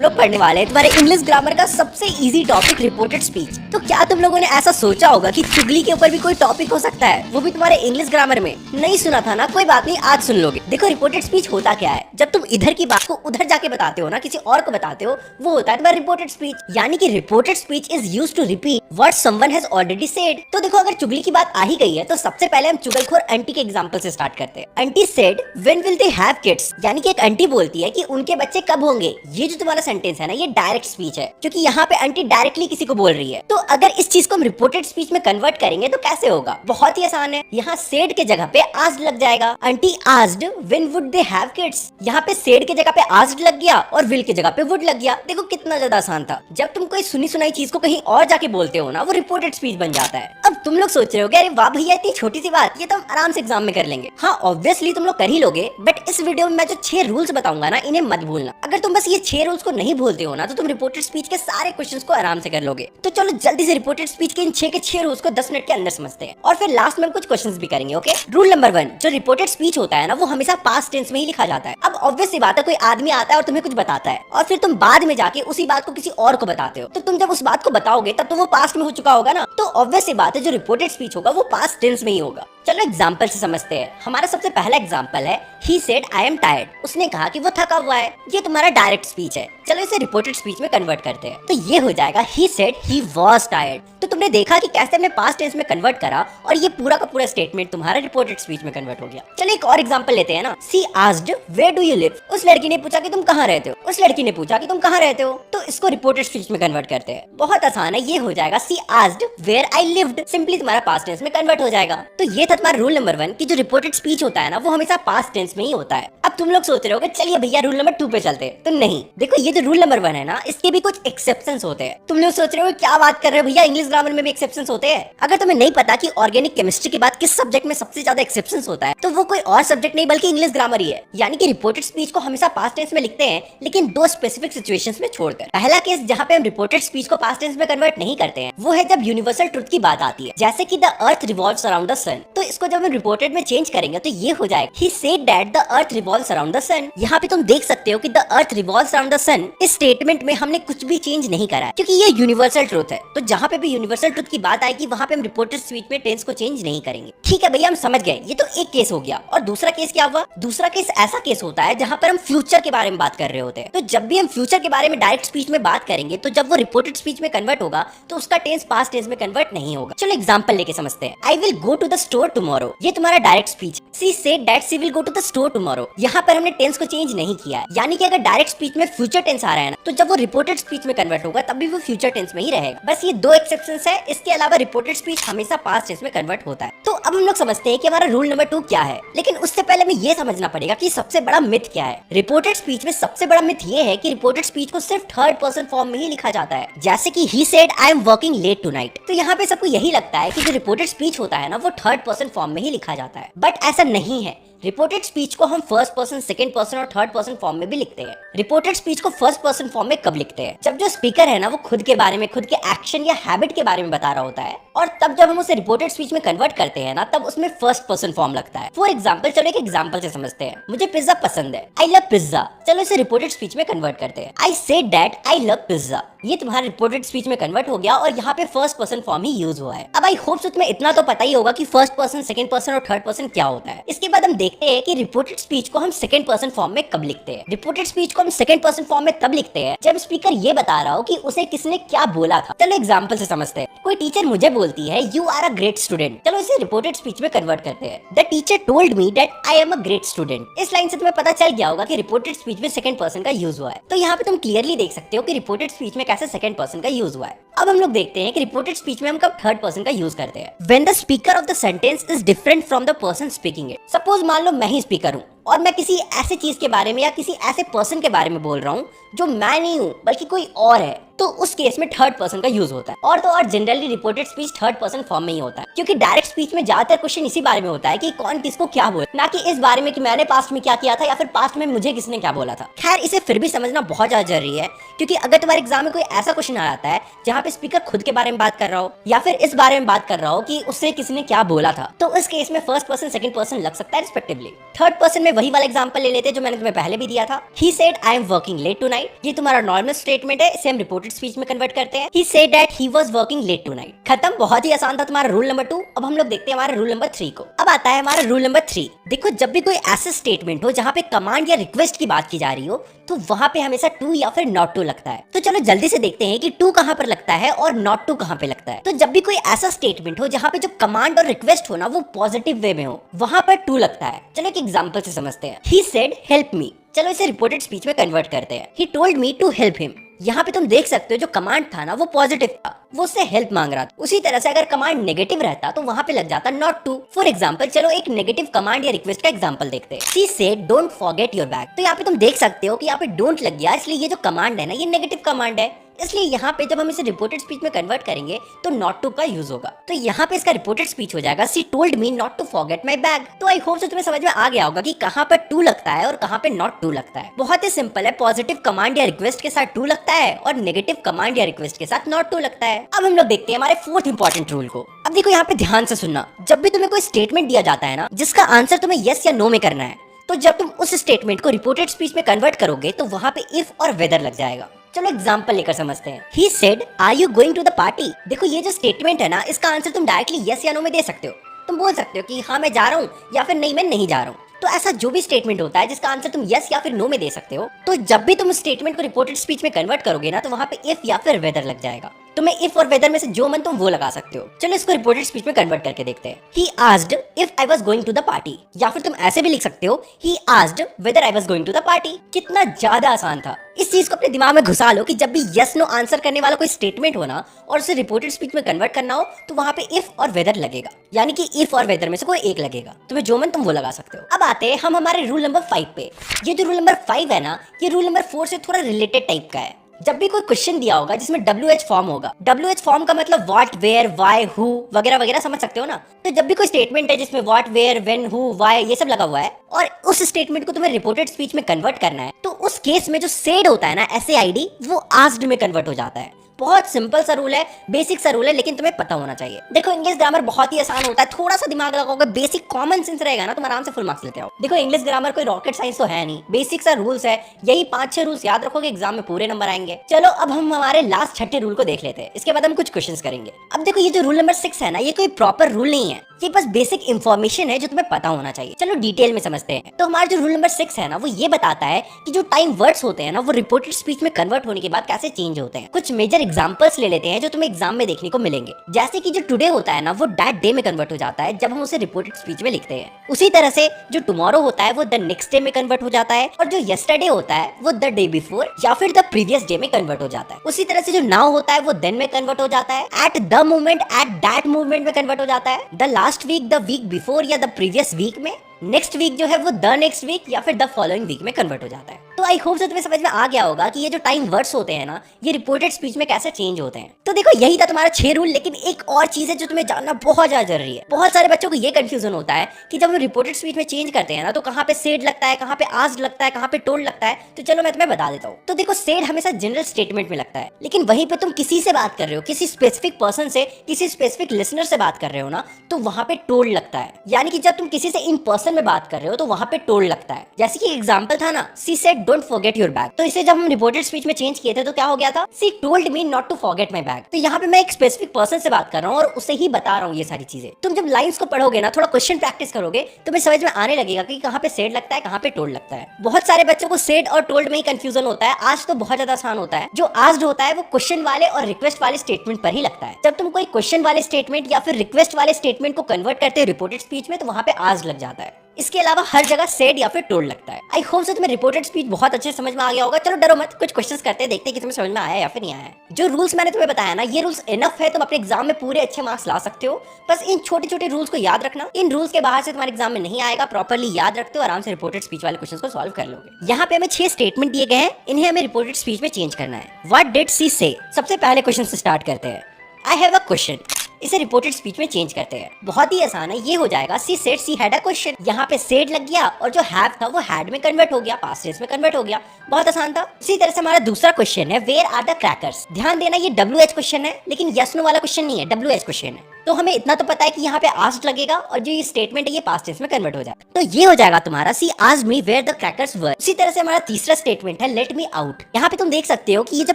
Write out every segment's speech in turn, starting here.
लोग पढ़ने वाले हैं तुम्हारे इंग्लिश ग्रामर का सबसे इजी टॉपिक रिपोर्टेड स्पीच। तो क्या तुम लोगों ने ऐसा सोचा होगा कि चुगली के ऊपर भी कोई टॉपिक हो सकता है, वो भी तुम्हारे इंग्लिश ग्रामर में? नहीं सुना था ना, कोई बात नहीं, आज सुन लोगे। देखो रिपोर्टेड स्पीच होता क्या है, जब तुम इधर की बात को उधर जाके बताते हो ना, किसी और को बताते हो, वो होता है तुम्हारा रिपोर्टेड स्पीच। यानी कि reported speech is used to repeat what someone has already said. तो देखो अगर चुगली की बात आ ही गई है तो सबसे पहले हम चुगलखोर आंटी के एग्जांपल से स्टार्ट करते हैं। Aunty said when will they have kids, यानी कि एक आंटी बोलती है कि उनके बच्चे कब होंगे। ये जो तुम्हारा सेंटेंस है ना, ये डायरेक्ट स्पीच है, क्योंकि यहाँ पे आंटी डायरेक्टली किसी को बोल रही है। तो अगर इस चीज को हम रिपोर्टेड स्पीच में कन्वर्ट करेंगे तो कैसे होगा? बहुत ही आसान है, यहाँ सेड के जगह पे आस्क्ड लग जाएगा। Aunty asked when would they have kids, यहाँ पे सेड के जगह पे आस्क्ड लग गया और विल के जगह पे वुड लग गया। देखो कितना ज्यादा आसान था। जब तुम कोई सुनी सुनाई चीज को कहीं और जाके बोलते हो ना, वो रिपोर्टेड स्पीच बन जाता है। अब तुम लोग सोच रहे हो अरे वाह भैया इतनी छोटी सी बात, ये तो हम आराम से एग्जाम में कर लेंगे। हाँ ऑब्वियसली तुम लोग कर ही लोगे, बट इस वीडियो में मैं जो 6 रूल्स बताऊंगा ना, इन्हें मत भूलना। अगर तुम बस ये 6 रूल्स को नहीं भूलते हो ना, तो तुम रिपोर्टेड स्पीच के सारे क्वेश्चंस को आराम से कर लोगे। तो चलो जल्दी से रिपोर्टेड स्पीच के इन 6 के 6 रूल्स को 10 मिनट के अंदर समझते हैं, और फिर लास्ट में हम कुछ क्वेश्चंस भी करेंगे। ओके, रूल नंबर 1, जो रिपोर्टेड स्पीच होता है ना, वो हमेशा पास्ट टेंस में ही लिखा जाता है। अब ऑब्वियस सी बात है, कोई आदमी आता है और तुम्हें कुछ बताता है, और फिर तुम बाद में जाके उसी बात को किसी और को बताते हो। तो तुम जब उस बात को बताओगे तब तो वो पास्ट में हो चुका होगा ना। तो ऑब्वियस सी बात है, जो रिपोर्टेड स्पीच होगा वो पास्ट टेंस में ही होगा। चलो एग्जाम्पल से समझते हैं। हमारा सबसे पहला एग्जाम्पल है ही सेड आई एम टायर्ड। उसने कहा कि वो थका हुआ है। ये तुम्हारा डायरेक्ट स्पीच है। चलो इसे रिपोर्टेड स्पीच में कन्वर्ट करते हैं। तो ये हो जाएगा he said he was tired. तो तुमने देखा कि कैसे हमने पास्ट टेंस में कन्वर्ट करा, और ये पूरा का पूरा स्टेटमेंट तुम्हारा रिपोर्टेड स्पीच में कन्वर्ट हो गया। चलो एक और एग्जांपल लेते हैं ना। She asked where do you live. उस लड़की ने पूछा कि तुम कहाँ रहते हो। उस लड़की ने पूछा कि तुम कहाँ रहते हो। तो इसको रिपोर्टेड स्पीच में कन्वर्ट करते हैं। बहुत आसान है, ये हो जाएगा she asked where I lived. Simply तुम्हारा पास्ट टेंस में कन्वर्ट हो जाएगा। तो ये था तुम्हारा रूल नंबर 1 कि जो रिपोर्टेड स्पीच होता है ना, वो हमेशा पास्ट टेंस में ही होता है। अब तुम लोग सोच रहे हो चलिए भैया रूल नंबर 2 पे चलते हैं। तो नहीं, देखो ये जो रूल नंबर 1 है ना, इसके भी कुछ एक्सेप्शंस होते हैं। तुम लोग सोच रहे हो क्या बात कर रहे हो भैया, इंग्लिश ग्रामर में भी एक्सेप्शंस होते हैं। अगर तुम्हें नहीं पता कि ऑर्गेनिक केमिस्ट्री के बाद किस सब्जेक्ट में सबसे ज्यादा एक्सेप्शंस होता है, तो वो कोई और सब्जेक्ट नहीं बल्कि इंग्लिश ग्रामर ही है। यानी कि रिपोर्टेड स्पीच को हमेशा पास्ट टेंस में लिखते हैं, लेकिन 2 स्पेसिफिक सिचुएशंस में छोड़कर। पहला केस जहाँ पे हम रिपोर्टेड स्पीच को पास्ट टेंस में कन्वर्ट नहीं करते हैं, वो है जब यूनिवर्सल ट्रुथ की बात आती है, जैसे कि the earth revolves around the sun. तो इसको जब हम रिपोर्टेड में चेंज करेंगे तो ये हो जाएगा he said that the earth revolves around the sun. यहाँ पे तुम देख सकते हो कि the earth revolves around the sun, इस स्टेटमेंट में हमने कुछ भी चेंज नहीं करा है, क्योंकि ये यूनिवर्सल ट्रुथ है। तो जहाँ पे भी यूनिवर्सल ट्रुथ की बात आएगी, वहाँ पे हम रिपोर्टेड स्पीच में टेंस को चेंज नहीं करेंगे। ठीक है भैया, हम समझ गए। ये तो एक केस हो गया। और दूसरा केस क्या हुआ? दूसरा केस ऐसा केस होता है जहाँ पर हम फ्यूचर के बारे में बात कर रहे होते हैं। तो जब भी हम फ्यूचर के बारे में डायरेक्ट स्पीच में बात करेंगे, तो जब वो रिपोर्टेड स्पीच में कन्वर्ट होगा तो उसका टेंस पास्ट टेंस में कन्वर्ट नहीं होगा। चलो एग्जांपल लेके समझते हैं। I will go to the store tomorrow. ये तुम्हारा direct speech. She said that she will go to the store tomorrow. यहाँ पर हमने टेंस को चेंज नहीं किया है। यानी कि अगर डायरेक्ट स्पीच में फ्यूचर टेंस आ रहा है ना, तो जब वो रिपोर्टेड स्पीच में कन्वर्ट होगा तब भी वो फ्यूचर टेंस में ही रहेगा। बस ये 2 एक्सेप्शंस है, इसके अलावा रिपोर्टेड स्पीच हमेशा पास्ट टेंस में कन्वर्ट होता है। तो अब हम लोग समझते हैं कि हमारा रूल नंबर 2 क्या है। लेकिन उससे पहले हमें ये समझना पड़ेगा कि सबसे बड़ा मिथ क्या है। रिपोर्टेड स्पीच में सबसे बड़ा मिथ ये है कि रिपोर्टेड स्पीच को सिर्फ थर्ड पर्सन फॉर्म में ही लिखा जाता है, जैसे कि he said I am working late tonight. तो यहाँ पे सबको यही लगता है कि जो रिपोर्टेड स्पीच होता है ना, वो थर्ड पर्सन फॉर्म में ही लिखा जाता है, बट ऐसा नहीं है। रिपोर्टेड स्पीच को हम फर्स्ट पर्सन, सेकंड पर्सन और थर्ड पर्सन फॉर्म में भी लिखते हैं। रिपोर्टेड स्पीच को फर्स्ट पर्सन फॉर्म में कब लिखते हैं? जब जो स्पीकर है ना, वो खुद के बारे में, खुद के एक्शन या हैबिट के बारे में बता रहा होता है, और तब जब हम उसे रिपोर्टेड स्पीच में कन्वर्ट करते हैं ना, तब उसमें फर्स्ट पर्सन फॉर्म लगता है। फॉर एग्जांपल, चलो एक एग्जांपल से समझते हैं। मुझे पिज्जा पसंद है, आई लव पिज्जा। चलो इसे रिपोर्टेड स्पीच में कन्वर्ट करते हैं। I said that I love pizza. ये तुम्हारा रिपोर्टेड स्पीच में कन्वर्ट हो गया, और यहाँ पे फर्स्ट पर्सन फॉर्म ही यूज हुआ है। अब आई होप सो तुम्हें इतना तो पता ही होगा कि फर्स्ट पर्सन, सेकंड पर्सन और थर्ड पर्सन क्या होता है। इसके बाद हम देखते हैं कि रिपोर्टेड स्पीच को हम सेकंड पर्सन फॉर्म में कब लिखते हैं। रिपोर्टेड स्पीच को हम सेकंड पर्सन फॉर्म में तब लिखते हैं जब स्पीकर ये बता रहा हो कि उसे किसने क्या बोला था। चलो एग्जांपल से समझते हैं। कोई टीचर मुझे बोलती है you are a great student. चलो इसे रिपोर्टेड स्पीच में कन्वर्ट करते हैं। The teacher told me that I am a great student. इस लाइन से तुम्हें पता चल गया होगा कि रिपोर्टेड स्पीच में सेकंड पर्सन का यूज हुआ है। तो यहाँ पे तुम क्लियरली देख सकते हो कि रिपोर्टेड स्पीच में कैसे सेकंड पर्सन का यूज हुआ है। अब हम लोग देखते हैं कि रिपोर्टेड स्पीच में हम कब थर्ड पर्सन का यूज करते हैं। When the speaker of the sentence is different from the person speaking it. Suppose मान लो मैं ही स्पीकर हूँ और मैं किसी ऐसे चीज के बारे में या किसी ऐसे पर्सन के बारे में बोल रहा हूँ जो मैं नहीं हूँ बल्कि कोई और है, तो उस केस में थर्ड पर्सन का यूज होता है। और तो और generally reported speech third person form में ही होता है, क्योंकि डायरेक्ट स्पीच में ज्यादातर क्वेश्चन इसी बारे में होता है कि कौन किसको क्या बोले, ना कि इस बारे में कि मैंने पास्ट में क्या किया था या फिर पास्ट में मुझे किसने क्या बोला था। खैर इसे फिर भी समझना बहुत ज्यादा जरूरी है, क्योंकि अगर तुम्हारे एग्जाम में कोई ऐसा क्वेश्चन आ जाता है जहाँ पे स्पीकर खुद के बारे में बात कर रहा हो या फिर इस बारे में बात कर रहा हो कि उससे किसने क्या बोला था, तो उस केस में फर्स्ट पर्सन, सेकंड पर्सन लग सकता है रिस्पेक्टिवली। थर्ड पर्सन में वही वाला एग्जांपल ले लेते हैं जो मैंने तुम्हें पहले भी दिया था। He said I am working late tonight। ये तुम्हारा नॉर्मल स्टेटमेंट है, इसे हम रिपोर्टेड स्पीच में कन्वर्ट करते हैं। He said that he was working late tonight। खत्म, बहुत ही आसान था तुम्हारा रूल नंबर 2। अब हम लोग देखते हैं हमारे रूल नंबर 3 को। अब आता है हमारा रूल नंबर 3। देखो, जब भी कोई ऐसा स्टेटमेंट हो जहाँ पे कमांड या रिक्वेस्ट की बात की जा रही हो तो वहां पे हमेशा टू या फिर नॉट टू लगता है। तो चलो जल्दी से देखते हैं कि टू कहाँ पर लगता है और नॉट टू कहाँ पे लगता है। तो जब भी कोई ऐसा स्टेटमेंट हो जहाँ पे जो कमांड और रिक्वेस्ट हो ना वो पॉजिटिव वे में हो, वहां पर टू लगता है। चलो एक एग्जांपल से समझते हैं। He said help me। चलो इसे रिपोर्टेड स्पीच में कन्वर्ट करते हैं। He told me to help him। यहाँ पे तुम देख सकते हो जो कमांड था ना वो पॉजिटिव था, वो उससे हेल्प मांग रहा था। उसी तरह से अगर कमांड नेगेटिव रहता तो वहां पे लग जाता नॉट टू। फॉर एग्जांपल, चलो एक नेगेटिव कमांड या रिक्वेस्ट का एग्जांपल देखते हैं। She said don't forget your bag। तो यहाँ पे तुम देख सकते हो कि यहाँ पे डोंट लग गया, इसलिए ये जो कमांड है ना ये नेगेटिव कमांड है। इसलिए यहाँ पे जब हम इसे रिपोर्टेड स्पीच में कन्वर्ट करेंगे तो नॉट टू का यूज होगा। तो यहाँ पे इसका रिपोर्टेड स्पीच हो जाएगा She told me not to forget my bag। तो आई होप से तुम्हें समझ में आ गया होगा कि कहाँ पर टू लगता है और कहाँ पे नॉट टू लगता है। बहुत ही सिंपल है, पॉजिटिव कमांड या रिक्वेस्ट के साथ टू लगता है और नेगेटिव कमांड या रिक्वेस्ट के साथ नॉट टू लगता है। अब हम लोग देखते हैं हमारे फोर्थ इंपॉर्टेंट रूल को। अब देखो यहाँ पे ध्यान से सुनना, जब भी तुम्हें कोई स्टेटमेंट दिया जाता है ना जिसका आंसर तुम्हें यस या नो में करना है, तो जब तुम उस स्टेटमेंट को रिपोर्टेड स्पीच में कन्वर्ट करोगे तो वहां पे इफ और वेदर लग जाएगा। चलो एग्जांपल लेकर समझते हैं। He said, Are you going to the party? देखो ये जो स्टेटमेंट है ना इसका आंसर तुम डायरेक्टली यस या नो में दे सकते हो। तुम बोल सकते हो कि हाँ मैं जा रहा हूँ या फिर नहीं मैं नहीं जा रहा हूँ। तो ऐसा जो भी स्टेटमेंट होता है जिसका आंसर तुम यस या फिर नो में दे सकते हो, तो जब भी तुम स्टेटमेंट को रिपोर्टेड स्पीच में कन्वर्ट करोगे ना तो वहां पे इफ या फिर वेदर लग जाएगा। तुम्हें इफ और वेदर में से जो मन तुम वो लगा सकते हो। चलो इसको रिपोर्टेड स्पीच में कन्वर्ट करके देखते हैं। He asked if I was going to the party। या फिर तुम ऐसे भी लिख सकते हो He asked whether I was going to the party। कितना ज्यादा आसान था। इस चीज को अपने दिमाग में घुसा लो कि जब भी यस नो आंसर करने वाला कोई स्टेटमेंट हो ना और उसे रिपोर्टेड स्पीच में कन्वर्ट करना हो तो वहां पे इफ और वेदर लगेगा, यानी कि इफ और वेदर में से कोई एक लगेगा। तुम्हें जो मन तुम वो लगा सकते हो। अब आते हैं हम हमारे रूल नंबर 5 पे। ये जो रूल नंबर 5 है ना ये रूल नंबर 4 से थोड़ा रिलेटेड टाइप का है। जब भी कोई क्वेश्चन दिया होगा जिसमें WH फॉर्म होगा, WH फॉर्म का मतलब व्हाट, वेयर, व्हाई, हु वगैरह वगैरह, समझ सकते हो ना। तो जब भी कोई स्टेटमेंट है जिसमें what, where, when, who, why ये सब लगा हुआ है और उस स्टेटमेंट को तुम्हें रिपोर्टेड स्पीच में कन्वर्ट करना है, तो उस केस में जो सेड होता है ना SAID वो आस्क्ड में कन्वर्ट हो जाता है। बहुत सिंपल सा रूल है, बेसिक सा रूल है, लेकिन तुम्हें पता होना चाहिए। देखो इंग्लिश ग्रामर बहुत ही आसान होता है, थोड़ा सा दिमाग लगाओगे, बेसिक कॉमन सेंस रहेगा ना तुम आराम से फुल मार्क्स लेते हो। देखो इंग्लिश ग्रामर कोई रॉकेट साइंस तो है नहीं, बेसिक सा रूल्स है, यही 5-6 रूल्स याद रखोगे एग्जाम में पूरे नंबर आएंगे। चलो अब हम हमारे लास्ट छठे रूल को देख लेते हैं, इसके बाद हम कुछ क्वेश्चंस करेंगे। अब देखो ये जो रूल नंबर 6 है ना ये कोई प्रॉपर रूल नहीं है, ये बस बेसिक इंफॉर्मेशन है जो तुम्हें पता होना चाहिए। चलो डिटेल में समझते हैं। तो हमारा जो रूल नंबर 6 है ना वो ये बताता है कि जो टाइम वर्ड्स होते हैं ना वो रिपोर्टेड स्पीच में कन्वर्ट होने के बाद कैसे चेंज होते हैं। कुछ मेजर एग्जांपल्स ले लेते हैं जो तुम्हें एग्जाम में देखने को मिलेंगे। जैसे कि जो टुडे होता है ना वो दैट डे में कन्वर्ट हो जाता है जब हम उसे रिपोर्टेड स्पीच में लिखते हैं। उसी तरह से जो टुमारो होता है वो द नेक्स्ट डे में कन्वर्ट हो जाता है और जो यस्टरडे होता है वो द डे बिफोर या फिर द प्रीवियस डे में कन्वर्ट हो जाता है। उसी तरह से जो नाउ होता है वो देन में कन्वर्ट हो जाता है, at the moment, at that movement में कन्वर्ट हो जाता है, the last week, the week before या द प्रीवियस वीक में, नेक्स्ट वीक जो है वो द नेक्स्ट वीक या फिर द फॉलोइंग वीक में कन्वर्ट हो जाता है। तो आई होप से तुम्हें समझ में आ गया होगा कि ये जो टाइम वर्ड्स होते हैं ना ये रिपोर्टेड स्पीच में कैसे चेंज होते हैं। तो देखो यही था तुम्हारा 6 रूल, लेकिन एक और चीज है जो तुम्हें जानना बहुत ज्यादा जरूरी है। बहुत सारे बच्चों को ये कंफ्यूजन होता है कि जब हम रिपोर्टेड स्पीच में चेंज करते हैं ना तो कहाँ पे सेड लगता है, कहाँ पे आस्क्ड लगता है, कहाँ पे टोल्ड लगता है। तो चलो मैं तुम्हें बता देता हूँ। तो देखो सेड हमेशा जनरल स्टेटमेंट में लगता है, लेकिन वहीं पे तुम किसी से बात कर रहे हो, किसी स्पेसिफिक पर्सन से, किसी स्पेसिफिक लिसनर से बात कर रहे हो ना तो वहां पे टोल्ड लगता है। यानी कि जब तुम किसी से इन पर्सन में बात कर रहे हो तो वहां पे टोल्ड लगता है। जैसे कि एग्जांपल था ना she said don't forget your bag, तो इसे जब हम रिपोर्टेड स्पीच में चेंज किए थे तो क्या हो गया था, she told me not to forget my bag. तो यहाँ पे मैं एक स्पेसिफिक पर्सन से बात कर रहा हूँ और उसे ही बता रहा हूँ ये सारी चीजें। तुम जब लाइंस को पढ़ोगे ना, थोड़ा क्वेश्चन प्रैक्टिस करोगे तो तुम्हें समझ में आने लगेगा कि कहाँ पे सेड लगता है, कहाँ पे टोल्ड लगता है। बहुत सारे बच्चों को सेड और टोल्ड में ही कंफ्यूजन होता है। आज तो बहुत ज्यादा आसान होता है। जो आस्क्ड होता है वो क्वेश्चन वाले और रिक्वेस्ट वाले स्टेटमेंट पर ही लगता है। जब तुम कोई क्वेश्चन वाले स्टेटमेंट या फिर रिक्वेस्ट वाले स्टेटमेंट को कन्वर्ट करते हो रिपोर्टेड स्पीच में तो वहां पे आस्क्ड लग जाता है। इसके अलावा हर जगह सेड या फिर टोल्ड लगता है। आई होप से तुम्हें रिपोर्टेड स्पीच बहुत अच्छे समझ में आ गया होगा। चलो डरो मत, कुछ क्वेश्चंस करते हैं, देखते हैं कि तुम्हें समझ में आया या फिर नहीं आया। जो रूल्स मैंने तुम्हें बताया ना ये रूल्स इनफ है, तुम अपने एग्जाम में पूरे अच्छे मार्क्स ला सकते हो। बस इन छोटे छोटे रूल्स को याद रखना। इन रूल्स के बाहर से तुम्हारे एग्जाम में नहीं आएगा। प्रॉपर्ली याद रखते हो, आराम से रिपोर्टेड स्पीच वाले क्वेश्चंस को सॉल्व कर लोगे। यहाँ पे हमें 6 स्टेटमेंट दिए गए हैं, इन्हें हमें रिपोर्टेड स्पीच में चेंज करना है। व्हाट डिड शी से? सबसे पहले क्वेश्चन से स्टार्ट करते हैं। आई हैव अ क्वेश्चन, इसे रिपोर्टेड स्पीच में चेंज करते हैं। बहुत ही आसान है, ये हो जाएगा she said she had a question. यहाँ पे सेड लग गया और जो हैव था वो हैड में कन्वर्ट हो गया, पास्ट टेंस में कन्वर्ट हो गया। बहुत आसान था। इसी तरह से हमारा दूसरा क्वेश्चन है वेयर आर द क्रैकर्स। ध्यान देना ये WH क्वेश्चन है, लेकिन यस नो वाला क्वेश्चन नहीं है, WH क्वेश्चन है। तो हमें इतना तो पता है कि यहाँ पे आस्क्ड लगेगा और जो ये स्टेटमेंट है ये पास्ट टेंस में कन्वर्ट हो जाएगा। तो ये हो जाएगा तुम्हारा she asked me where the crackers were. इसी तरह से हमारा तीसरा स्टेटमेंट है लेट मी आउट। यहाँ पे तुम देख सकते हो कि ये जो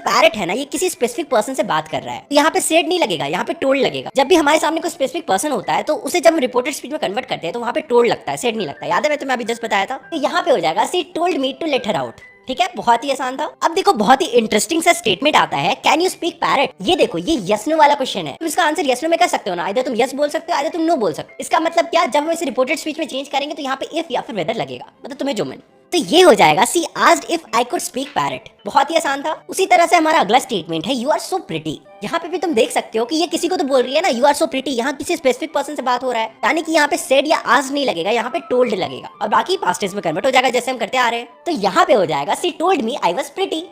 पैरट है ना ये किसी स्पेसिफिक पर्सन से बात कर रहा है। यहाँ पे सेड नहीं लगेगा, यहाँ पे टोल्ड लगेगा। जब भी हमारे सामने कोई स्पेसिफिक पर्सन होता है तो उसे जब हम रिपोर्टेड स्पीच में कन्वर्ट करते हैं तो वहाँ पे टोल्ड लगता है, सेड नहीं लगता। याद है मैं तुम्हें अभी जस्ट बताया था। तो यहाँ पे हो जाएगा she told me to let her out. ठीक है, बहुत ही आसान था। अब देखो बहुत ही इंटरेस्टिंग सा स्टेटमेंट आता है, कैन यू स्पीक पैरट। ये देखो ये यस नो वाला क्वेश्चन है। तुम इसका आंसर यस नो में कर सकते हो ना, इधर तुम यस बोल सकते हो, इधर तुम नो बोल सकते हो। इसका मतलब क्या, जब हम इसे रिपोर्टेड स्पीच में चेंज करेंगे तो यहाँ पे इफ या फिर वेदर लगेगा, मतलब तुम्हें जो मन। तो ये हो जाएगा she asked if I could speak parrot. बहुत ही आसान था। उसी तरह से हमारा अगला स्टेटमेंट है यू आर सो प्रिटी। यहाँ पे भी तुम देख सकते हो कि ये किसी को तो बोल रही है ना, यू आर सो प्रिटी। यहाँ किसी स्पेसिफिक पर्सन से बात हो रहा है, यानी कि यहाँ पे सेड या आस्क्ड नहीं लगेगा, यहाँ पे टोल्ड लगेगा और बाकी पास्ट टेंस में कन्वर्ट हो जाएगा जैसे हम करते आ रहे हैं। तो यहाँ पे हो जाएगा she told me I was pretty.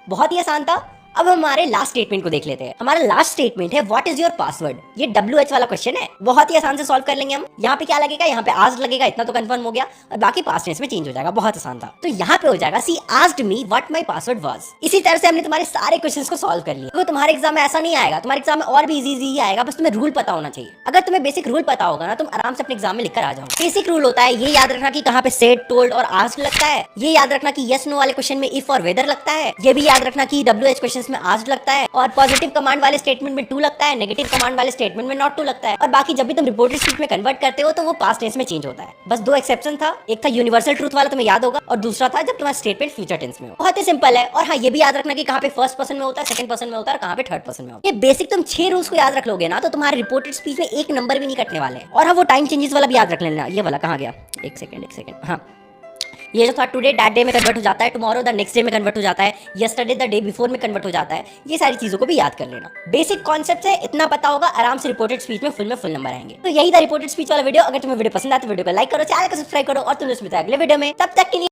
बहुत ही आसान था। अब हमारे लास्ट स्टेटमेंट को देख लेते हैं। हमारा लास्ट स्टेटमेंट है व्हाट इज योर पासवर्ड। ये WH वाला क्वेश्चन है, बहुत ही आसान से सॉल्व कर लेंगे हम। यहाँ पे क्या लगेगा, यहाँ पे आस्क्ड लगेगा, इतना तो कंफर्म हो गया और बाकी पास्ट टेंस में चेंज हो जाएगा। बहुत आसान था। तो यहाँ पे हो जाएगा she asked me what my password was. इसी तरह से हमने तुम्हारे सारे क्वेश्चंस को सॉल्व कर लिया। तो तुम्हारे एग्जाम में ऐसा नहीं आएगा, तुम्हारे एग्जाम में और भी इजी आएगा, बस तुम्हें रूल पता होना चाहिए। अगर तुम्हें बेसिक रूल पता होगा ना, तुम आराम से अपने एग्जाम में लिखकर आ जाओ। बेसिक रूल होता है ये याद रखना कि कहाँ पे सेड, टोल्ड और आस्क्ड लगता है। ये याद रखना कि यस नो वाले क्वेश्चन में इफ और वेदर लगता है। ये भी याद रखना कि WH क्वेश्चन में आस्क्ड लगता है और पॉजिटिव कमांड वाले स्टेटमेंट में टू लगता है, नेगेटिव कमांड वाले स्टेटमेंट में नॉट टू लगता है। और बाकी जब भी तुम रिपोर्टेड स्पीच में कन्वर्ट करते हो तो वो पास्ट टेंस में चेंज होता है। बस दो एक्सेप्शन था, एक था यूनिवर्सल ट्रूथ वाला तुम्हें याद होगा और दूसरा था जब तुम्हारा स्टेटमेंट फ्यूचर टेंस में हो। बहुत ही सिंपल है। और हाँ ये भी याद रखना कि कहाँ पे फर्स्ट पर्सन में होता है, सेकंड पर्सन में होता है और कहाँ पे थर्ड पर्सन में होता है। ये बेसिक तुम 6 रूल्स को याद रख लोगे ना तो तुम्हारे रिपोर्टेड स्पीच में एक नंबर भी नहीं कटने वाले। और हाँ वो टाइम चेंजेस वाला भी याद रख लेना। ये वाला कहाँ गया, एक सेकंड। हाँ ये जो था टुडे दैट डे में कन्वर्ट हो जाता है, टुमारो द नेक्स्ट डे में कन्वर्ट हो जाता है, यस्टरडे द डे बिफोर में कन्वर्ट हो जाता है। ये सारी चीजों को भी याद कर लेना। बेसिक कॉन्सेप्ट है, इतना पता होगा, आराम से रिपोर्टेड स्पीच में फुल नंबर आएंगे। तो यही था रिपोर्टेड स्पीच वाला वीडियो। अगर तुम्हें वीडियो पसंद आया तो वीडियो को लाइक करो, चैनल को सब्सक्राइब करो और तुम उसमें अगले वीडियो में। तब तक के लिए